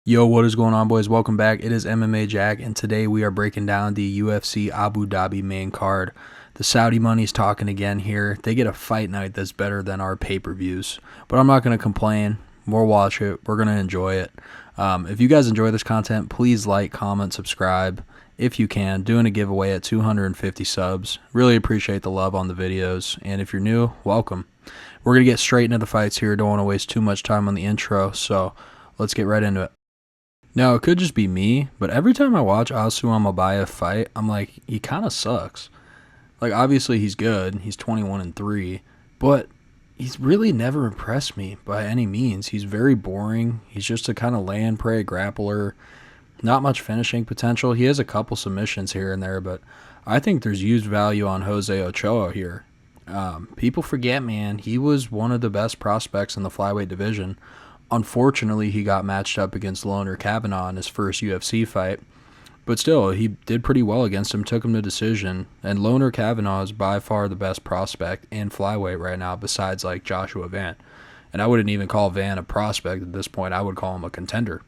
Yo, what is going on, boys? Welcome back. It is MMA Jack, and today we are breaking down the UFC Abu Dhabi main card. The Saudi money's talking again here. They get a fight night that's better than our pay-per-views, but I'm not going to complain. We'll watch it. We're going to enjoy it. If you guys enjoy this content, please like, comment, subscribe if you can. Doing a giveaway at 250 subs. Really appreciate the love on the videos, and if you're new, welcome. We're going to get straight into the fights here. Don't want to waste too much time on the intro, so let's get right into it. Now, it could just be me, but every time I watch Almabayev fight, I'm like, he kind of sucks. Like, obviously he's good. He's 21-3, but he's really never impressed me by any means. He's very boring. He's just a kind of lay and pray grappler. Not much finishing potential. He has a couple submissions here and there, but I think there's used value on Jose Ochoa here. People forget, man, he was one of the best prospects in the flyweight division. Unfortunately, he got matched up against Nurmagomedov in his first UFC fight. But still, he did pretty well against him, took him to decision. And Nurmagomedov is by far the best prospect in flyweight right now, besides like Joshua Van. And I wouldn't even call Van a prospect at this point. I would call him a contender.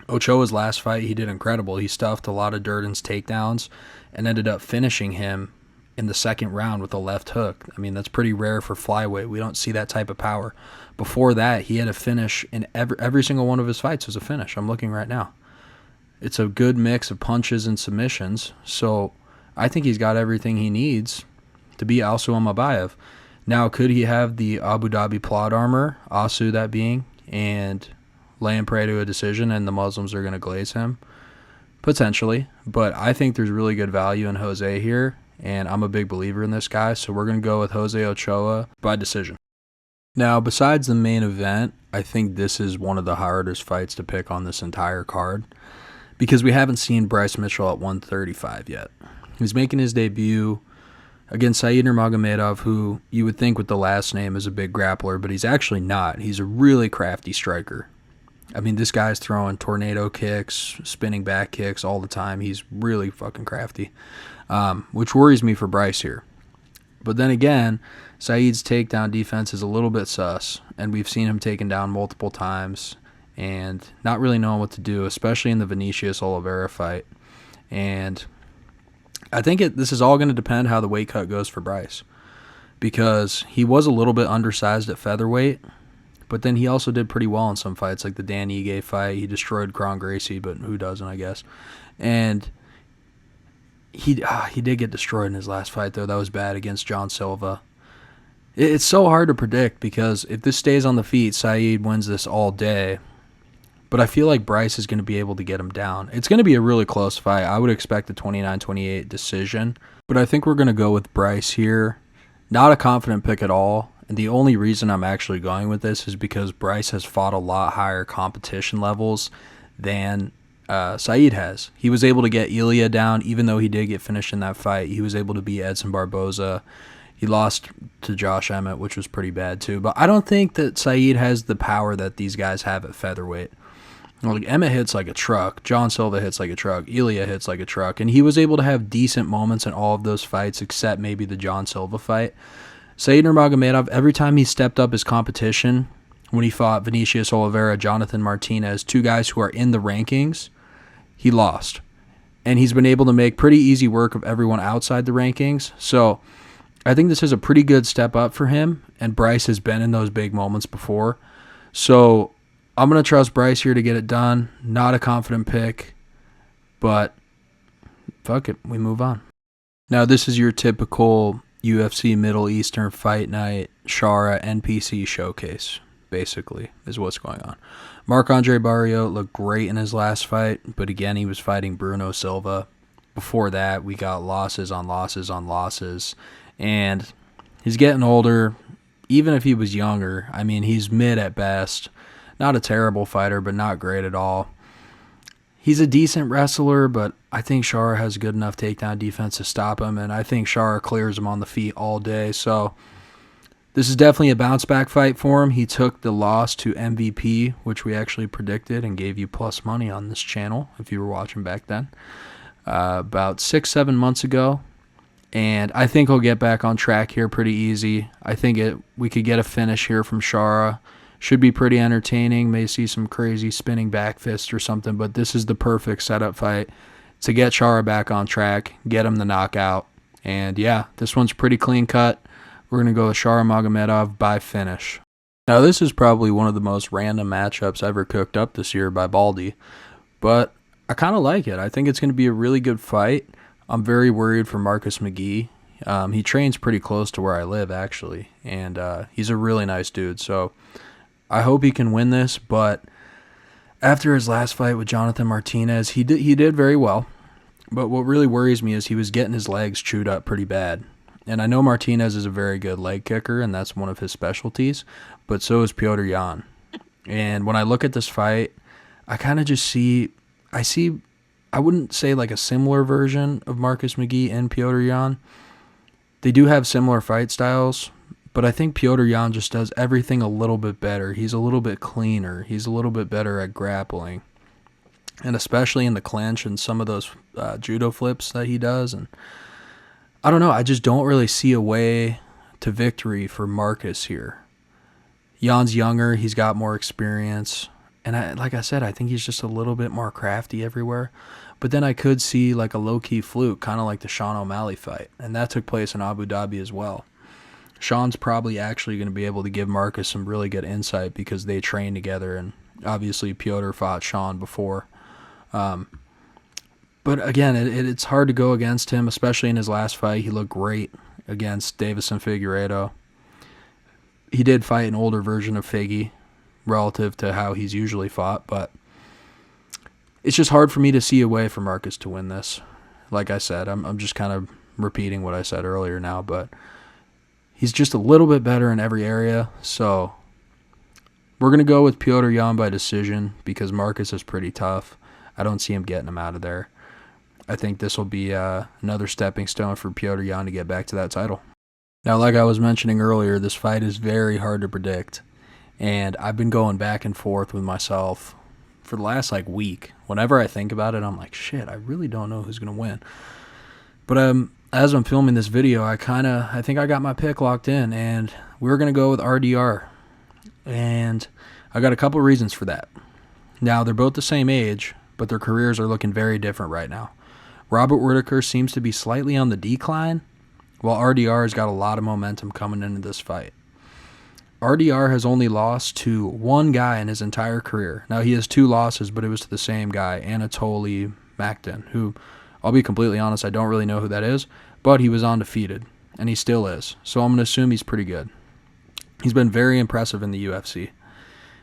Ochoa's last fight, he did incredible. He stuffed a lot of Durden's takedowns and ended up finishing him in the second round with a left hook. I mean, that's pretty rare for flyweight. We don't see that type of power. Before that, he had a finish in every single one of his fights was a finish. I'm looking right now. It's a good mix of punches and submissions. So I think he's got everything he needs to beat Almabayev. Now, could he have the Abu Dhabi plot armor, Asu that being, and lay and pray to a decision and the Muslims are going to glaze him? Potentially. But I think there's really good value in Jose here. And I'm a big believer in this guy, so we're going to go with Jose Ochoa by decision. Now, besides the main event, I think this is one of the hardest fights to pick on this entire card because we haven't seen Bryce Mitchell at 135 yet. He's making his debut against Nurmagomedov, who you would think with the last name is a big grappler, but he's actually not. He's a really crafty striker. I mean, this guy's throwing tornado kicks, spinning back kicks all the time. He's really fucking crafty, which worries me for Bryce here. But then again, Saeed's takedown defense is a little bit sus, and we've seen him taken down multiple times and not really knowing what to do, especially in the Vinicius Oliveira fight. And I think this is all going to depend how the weight cut goes for Bryce, because he was a little bit undersized at featherweight, but then he also did pretty well in some fights, like the Dan Ige fight. He destroyed Kron Gracie, but who doesn't, I guess. And he did get destroyed in his last fight, though. That was bad against John Silva. It's so hard to predict because if this stays on the feet, Saeed wins this all day. But I feel like Bryce is going to be able to get him down. It's going to be a really close fight. I would expect a 29-28 decision. But I think we're going to go with Bryce here. Not a confident pick at all. And the only reason I'm actually going with this is because Bryce has fought a lot higher competition levels than Saeed has. He was able to get Ilya down, even though he did get finished in that fight. He was able to beat Edson Barboza. He lost to Josh Emmett, which was pretty bad too. But I don't think that Saeed has the power that these guys have at featherweight. Like, Emmett hits like a truck. John Silva hits like a truck. Ilya hits like a truck. And he was able to have decent moments in all of those fights except maybe the John Silva fight. Saeed Nurmagomedov, every time he stepped up his competition, when he fought Vinicius Oliveira, Jonathan Martinez, two guys who are in the rankings, he lost. And he's been able to make pretty easy work of everyone outside the rankings. So I think this is a pretty good step up for him, and Bryce has been in those big moments before. So I'm going to trust Bryce here to get it done. Not a confident pick, but fuck it, we move on. Now, this is your typical UFC Middle Eastern Fight Night Shara NPC showcase, basically, is what's going on. Marc-Andre Barriault looked great in his last fight, but again, he was fighting Bruno Silva. Before that, we got losses on losses on losses, and he's getting older. Even if he was younger, I mean, he's mid at best. Not a terrible fighter, but not great at all. He's a decent wrestler, but I think Shara has good enough takedown defense to stop him, and I think Shara clears him on the feet all day. So this is definitely a bounce-back fight for him. He took the loss to MVP, which we actually predicted and gave you plus money on this channel if you were watching back then, about 6-7 months ago. And I think he'll get back on track here pretty easy. I think we could get a finish here from Shara. Should be pretty entertaining. May see some crazy spinning back fist or something, but this is the perfect setup fight to get Shara back on track, get him the knockout. And yeah, this one's pretty clean cut. We're going to go with Shara Magomedov by finish. Now, this is probably one of the most random matchups ever cooked up this year by Baldy, but I kind of like it. I think it's going to be a really good fight. I'm very worried for Marcus McGhee. He trains pretty close to where I live, actually, and he's a really nice dude, so I hope he can win this. But after his last fight with Jonathan Martinez, he did very well, but what really worries me is he was getting his legs chewed up pretty bad. And I know Martinez is a very good leg kicker, and that's one of his specialties, but so is Petr Yan. And when I look at this fight, I kind of just I wouldn't say like a similar version of Marcus McGhee and Petr Yan. They do have similar fight styles, but I think Petr Yan just does everything a little bit better. He's a little bit cleaner. He's a little bit better at grappling, and especially in the clinch and some of those judo flips that he does. And I don't know. I just don't really see a way to victory for Marcus here. Jan's younger. He's got more experience. And like I said, I think he's just a little bit more crafty everywhere. But then I could see like a low-key fluke, kind of like the Sean O'Malley fight. And that took place in Abu Dhabi as well. Sean's probably actually going to be able to give Marcus some really good insight because they train together. And obviously Petr fought Sean before. But again, it's hard to go against him, especially in his last fight. He looked great against Davison Figueiredo. He did fight an older version of Figgy relative to how he's usually fought, but it's just hard for me to see a way for Marcus to win this. Like I said, I'm just kind of repeating what I said earlier now, but he's just a little bit better in every area, so we're going to go with Petr Yan by decision because Marcus is pretty tough. I don't see him getting him out of there. I think this will be another stepping stone for Petr Yan to get back to that title. Now, like I was mentioning earlier, this fight is very hard to predict, and I've been going back and forth with myself for the last week. Whenever I think about it, I'm like, shit, I really don't know who's going to win. But as I'm filming this video, I think I got my pick locked in, and we're going to go with RDR. And I got a couple reasons for that. Now, they're both the same age, but their careers are looking very different right now. Robert Whittaker seems to be slightly on the decline, while RDR has got a lot of momentum coming into this fight. RDR has only lost to one guy in his entire career. Now, he has 2 losses, but it was to the same guy, Anatoly Maktin, who, I'll be completely honest, I don't really know who that is, but he was undefeated, and he still is. So I'm going to assume he's pretty good. He's been very impressive in the UFC.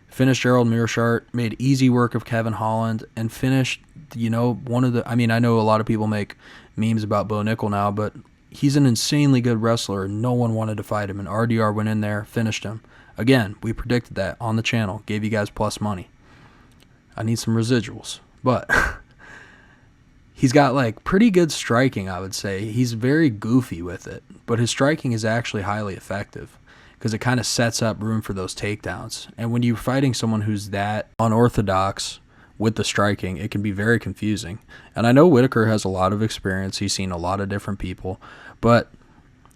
Finished Gerald Meerschaert, made easy work of Kevin Holland, and finished, one of the... I know a lot of people make memes about Bo Nickel now, but he's an insanely good wrestler, and no one wanted to fight him, and RDR went in there, finished him. Again, we predicted that on the channel, gave you guys plus money. I need some residuals, but he's got pretty good striking, I would say. He's very goofy with it, but his striking is actually highly effective because it kind of sets up room for those takedowns. And when you're fighting someone who's that unorthodox with the striking, it can be very confusing. And I know Whittaker has a lot of experience. He's seen a lot of different people, but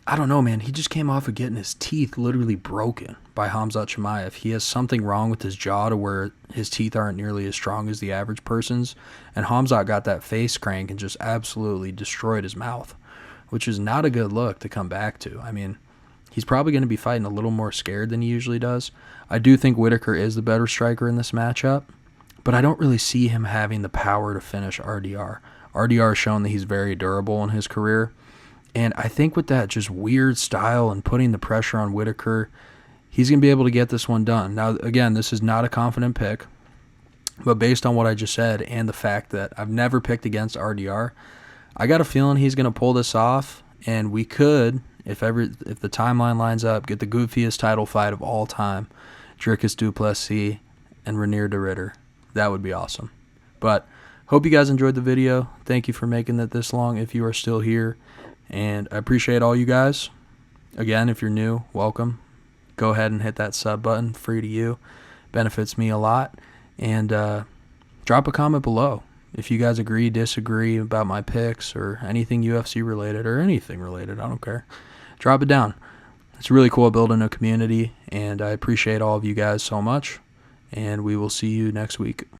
I don't know, man. He just came off of getting his teeth literally broken by Khamzat Chimaev. He has something wrong with his jaw to where his teeth aren't nearly as strong as the average person's. And Khamzat got that face crank and just absolutely destroyed his mouth, which is not a good look to come back to. He's probably going to be fighting a little more scared than he usually does. I do think Whittaker is the better striker in this matchup, but I don't really see him having the power to finish RDR. RDR has shown that he's very durable in his career, and I think with that just weird style and putting the pressure on Whittaker, he's going to be able to get this one done. Now, again, this is not a confident pick, but based on what I just said and the fact that I've never picked against RDR, I got a feeling he's going to pull this off, and we could, if the timeline lines up, get the goofiest title fight of all time, Dricus du Plessis and Reinier de Ridder. That would be awesome. But hope you guys enjoyed the video. Thank you for making it this long if you are still here. And I appreciate all you guys. Again, if you're new, welcome. Go ahead and hit that sub button, free to you. Benefits me a lot. And drop a comment below if you guys agree, disagree about my picks or anything UFC related or anything related. I don't care. Drop it down. it's really cool building a community, and I appreciate all of you guys so much, and we will see you next week.